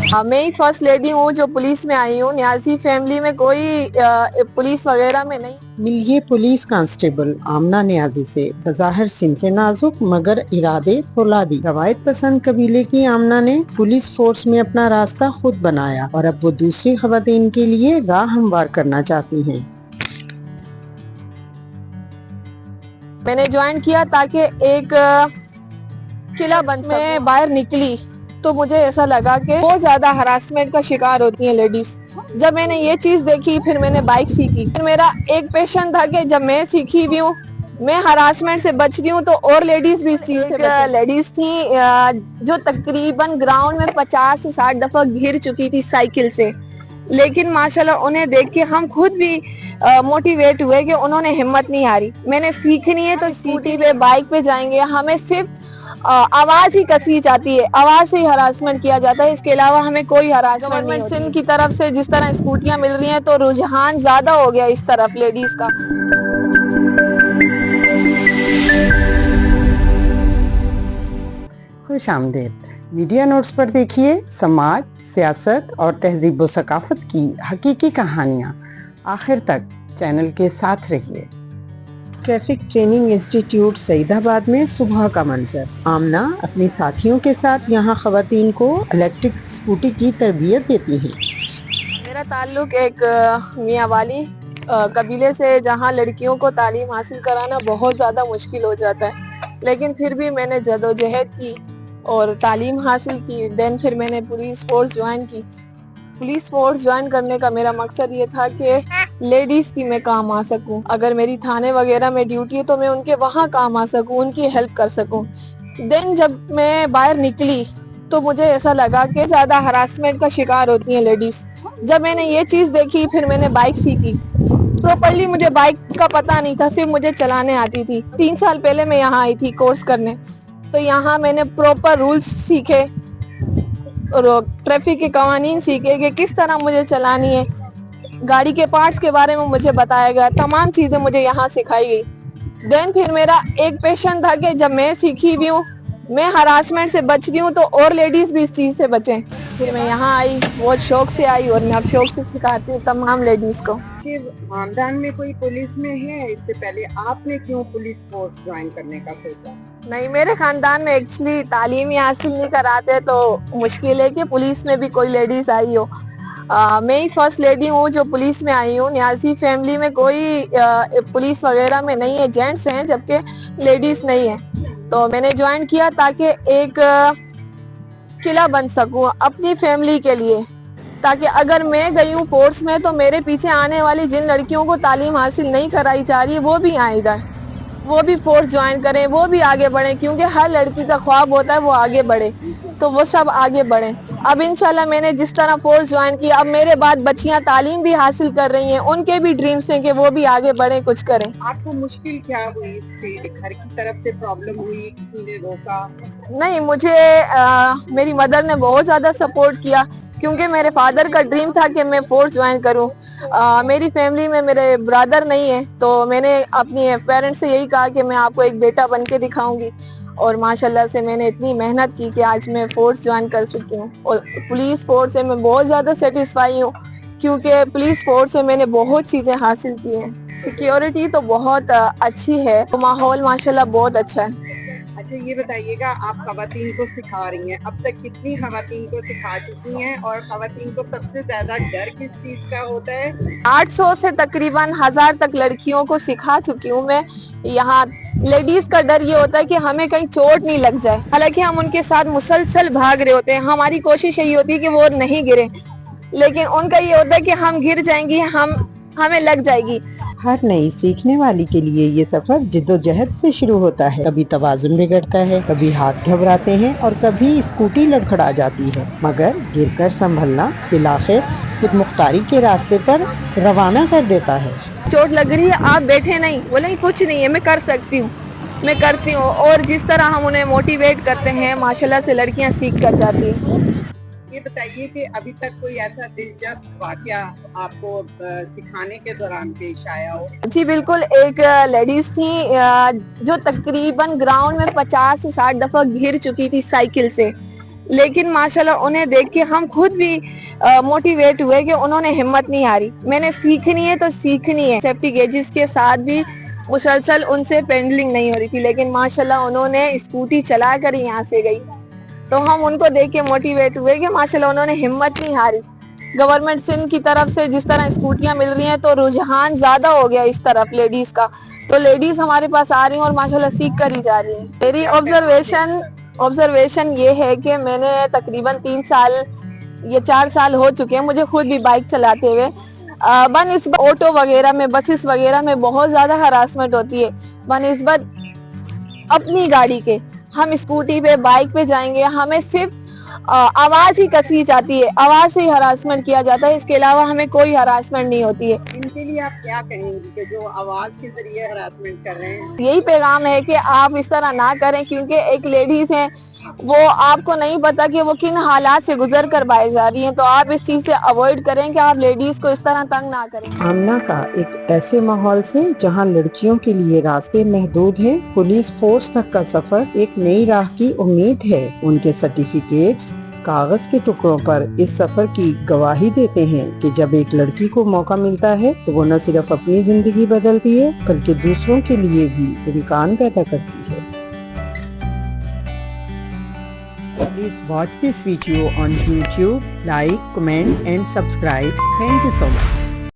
मैं ही first lady हूँ जो पुलिस में आई हूँ। न्याजी फैमिली में कोई पुलिस वगैरह में नहीं। मिलिए पुलिस कांस्टेबल आमना नियाजी से बज़ाहिर सिमते नाजुक मगर इरादे फौलादी। रवायत पसंद कबीले की आमना ने पुलिस फोर्स में अपना रास्ता खुद बनाया और अब वो दूसरी खवातीन के लिए राह हमवार करना चाहती हैं। मैंने ज्वाइन किया ताकि एक किला बन सकूं। मैं बाहर निकली तो मुझे ऐसा लगा कि बहुत ज्यादा हरासमेंट का शिकार होती हैं लेडीज। जब मैंने ये चीज देखी फिर मैंने बाइक सीखी। मेरा एक पैशन था कि जब मैं सीखी भी हूँ, मैं हरासमेंट से बच रही हूँ तो और लेडीज भी इस चीज से बचें। लेडीज थी जो तकरीबन ग्राउंड में 50 से 60 दफा गिर चुकी थी साइकिल से, लेकिन माशाल्लाह उन्हें देख के हम खुद भी मोटिवेट हुए कि उन्होंने हिम्मत नहीं हारी। मैंने सीखनी है तो स्कूटी पे बाइक पे जाएंगे, हमें सिर्फ आवाज ही कसी जाती है, आवाज से ही हरासमेंट किया जाता है, इसके अलावा हमें कोई हरासमेंट नहीं होती। सिंध की तरफ से जिस तरह स्कूटियां मिल रही हैं तो रुझान ज्यादा हो गया इस तरफ लेडीज का। खुश आमदेद। मीडिया नोट्स पर देखिए समाज, सियासत और तहजीब व सकाफत की हकीकी कहानियाँ। आखिर तक चैनल के साथ रहिए। ट्रैफिक ट्रेनिंग इंस्टीट्यूट सईदाबाद में सुबह का मंजर। आमना अपनी साथियों के साथ यहाँ खवातीन को इलेक्ट्रिक स्कूटी की तरबियत देती हैं। मेरा ताल्लुक एक मियाँ वाली कबीले से, जहाँ लड़कियों को तालीम हासिल कराना बहुत ज़्यादा मुश्किल हो जाता है, लेकिन फिर भी मैंने जदोजहद की और तालीम हासिल की। देन फिर मैंने पुलिस फोर्स ज्वाइन की। पुलिस फोर्स ज्वाइन करने का मेरा मकसद ये था कि लेडीज़ की मैं काम आ सकूं। अगर मेरी थाने वगैरह में ड्यूटी है तो मैं उनके वहाँ काम आ सकूं, उनकी हेल्प कर सकूं। देन जब मैं बाहर निकली तो मुझे ऐसा लगा कि ज़्यादा हरासमेंट का शिकार होती हैं लेडीज़। जब मैंने ये चीज़ देखी फिर मैंने बाइक सीखी। प्रॉपर्ली मुझे बाइक का पता नहीं था, सिर्फ मुझे चलाने आती थी। 3 साल पहले मैं यहाँ आई थी कोर्स करने, तो यहाँ मैंने प्रॉपर रूल्स सीखे और ट्रैफिक के कवानीन सीखे कि किस तरह मुझे चलानी है। गाड़ी के पार्ट्स के बारे में मुझे बताया गया, तमाम चीज़ें मुझे यहाँ सिखाई गई। देन फिर मेरा एक पैशन था कि जब मैं सीखी भी हूँ, मैं हरासमेंट से बच रही हूँ तो और लेडीज़ भी इस चीज़ से बचें। फिर मैं यहाँ आई, बहुत शौक से आई और मैं अब शौक से सिखाती हूँ तमाम लेडीज़ को। खानदान में कोई पुलिस में है? इससे पहले आपने क्यों पुलिस फोर्स ज्वाइन करने का सोचा? नहीं, मेरे खानदान में एक्चुअली तालीम ही हासिल नहीं कराते, तो मुश्किल है कि पुलिस में भी कोई लेडीज आई हो। मैं ही फर्स्ट लेडी हूँ जो पुलिस में आई हूँ। न्याजी फैमिली में कोई पुलिस वगैरह में नहीं है, जेंट्स हैं जबकि लेडीज नहीं है। तो मैंने ज्वाइन किया ताकि एक किला बन सकूँ अपनी फैमिली के लिए, ताकि अगर मैं गई हूँ फोर्स में तो मेरे पीछे आने वाली जिन लड़कियों को तालीम हासिल नहीं कराई जा रही है वो भी आए इधर, वो भी फोर्स ज्वाइन करें, वो भी आगे बढ़े, क्योंकि हर लड़की का ख्वाब होता है वो आगे बढ़े, तो वो सब आगे बढ़े। अब इंशाल्लाह मैंने जिस तरह फोर्स ज्वाइन किया, अब मेरे बाद बच्चियां तालीम भी हासिल कर रही हैं, उनके भी ड्रीम्स हैं कि वो भी आगे बढ़े, कुछ करें। आपको मुश्किल क्या हुई थी? घर की तरफ से प्रॉब्लम हुई, किसी ने रोका? नहीं, मुझे मेरी मदर ने बहुत ज़्यादा सपोर्ट किया, क्योंकि मेरे फादर का ड्रीम था कि मैं फोर्स ज्वाइन करूं। मेरी फैमिली में मेरे ब्रदर नहीं है, तो मैंने अपनी पेरेंट्स से यही कहा कि मैं आपको एक बेटा बन के दिखाऊंगी, और माशाल्लाह से मैंने इतनी मेहनत की कि आज मैं फोर्स ज्वाइन कर चुकी हूँ। और पुलिस फोर्स से मैं बहुत ज़्यादा सेटिस्फाई हूँ, क्योंकि पुलिस फोर्स से मैंने बहुत चीज़ें हासिल की हैं। सिक्योरिटी तो बहुत अच्छी है, तो माहौल माशाल्लाह बहुत अच्छा है। अच्छा, ये बताइएगा, आप खवातीन को सिखा रही हैं, अब तक कितनी खवातीन को सिखा चुकी हैं और खवातीन को सबसे ज्यादा डर किस चीज का होता है? 800 से तकरीबन 1000 तक लड़कियों को सिखा चुकी हूँ मैं। यहाँ लेडीज का डर ये होता है कि हमें कहीं चोट नहीं लग जाए, हालांकि हम उनके साथ मुसलसल भाग रहे होते हैं, हमारी कोशिश यही होती है कि वो नहीं गिरे, लेकिन उनका ये होता है कि हम गिर जाएंगी, हमें लग जाएगी। हर नई सीखने वाली के लिए ये सफर जिद्दोजहद से शुरू होता है। कभी तवाज़ुन बिगड़ता है, कभी हाथ घबराते हैं और कभी स्कूटी लड़खड़ा जाती है, मगर गिरकर संभलना बिलाखिर खुद मुख्तारी के रास्ते पर रवाना कर देता है। चोट लग रही है, आप बैठे नहीं, बोले कुछ नहीं है, मैं कर सकती हूँ, मैं करती हूँ। और जिस तरह हम उन्हें मोटिवेट करते हैं, माशाल्लाह से लड़कियाँ सीख कर जाती हैं। ये बताइए कि अभी तक कोई ऐसा दिलचस्प वाकया आपको सिखाने के दौरान पेश आया हो? जी बिल्कुल, एक लेडीज थी जो तकरीबन ग्राउंड में 50 से 60 दफा गिर चुकी थी साइकिल से, لیکن ماشاءاللہ انہیں دیکھ کے ہم خود بھی موٹیویٹ ہوئے کہ انہوں نے ہمت نہیں ہاری. میں نے سیکھنی ہے تو سیکھنی ہے. سیفٹی گیجز کے ساتھ بھی مسلسل ان سے پینڈلنگ نہیں ہو رہی تھی, لیکن ماشاءاللہ انہوں نے اسکوٹی چلا کر یہاں سے گئی. تو ہم ان کو دیکھ کے موٹیویٹ ہوئے کہ ماشاءاللہ انہوں نے ہمت نہیں ہاری. گورنمنٹ سندھ کی طرف سے جس طرح اسکوٹیاں مل رہی ہیں تو رجحان زیادہ ہو گیا اس طرف لیڈیز کا, تو لیڈیز ہمارے پاس آ رہی ہیں اور ماشاءاللہ سیکھ کر ہی جا رہی ہیں. میری آبزرویشن یہ ہے کہ میں نے تقریباً 3 سال یا 4 سال ہو چکے ہیں مجھے خود بھی بائک چلاتے ہوئے. بنسبت آٹو وغیرہ میں, بسز وغیرہ میں بہت زیادہ ہراسمنٹ ہوتی ہے. بنسبت اپنی گاڑی کے ہم اسکوٹی پہ بائک پہ جائیں گے, ہمیں صرف آواز ہی کسی جاتی ہے, آواز سے ہی ہراسمنٹ کیا جاتا ہے, اس کے علاوہ ہمیں کوئی ہراسمنٹ نہیں ہوتی ہے. ان کے لیے آپ کیا کہیں گی کہ جو آواز کے ذریعے ہراسمنٹ کر رہے ہیں؟ یہی پیغام ہے کہ آپ اس طرح نہ کریں, کیونکہ ایک لیڈیز ہے وہ آپ کو نہیں پتا کہ وہ کن حالات سے گزر کر باہر جا رہی ہیں, تو آپ اس چیز سے اوائڈ کریں کہ آپ لیڈیز کو اس طرح تنگ نہ کریں. آمنہ کا ایک ایسے ماحول سے جہاں لڑکیوں کے لیے راستے محدود ہیں, پولیس فورس تک کا سفر ایک نئی راہ کی امید ہے. ان کے سرٹیفکیٹس کاغذ کے ٹکڑوں پر اس سفر کی گواہی دیتے ہیں کہ جب ایک لڑکی کو موقع ملتا ہے تو وہ نہ صرف اپنی زندگی بدلتی ہے بلکہ دوسروں کے لیے بھی امکان پیدا کرتی ہے. Please watch this video on YouTube, like, comment and subscribe. Thank you so much.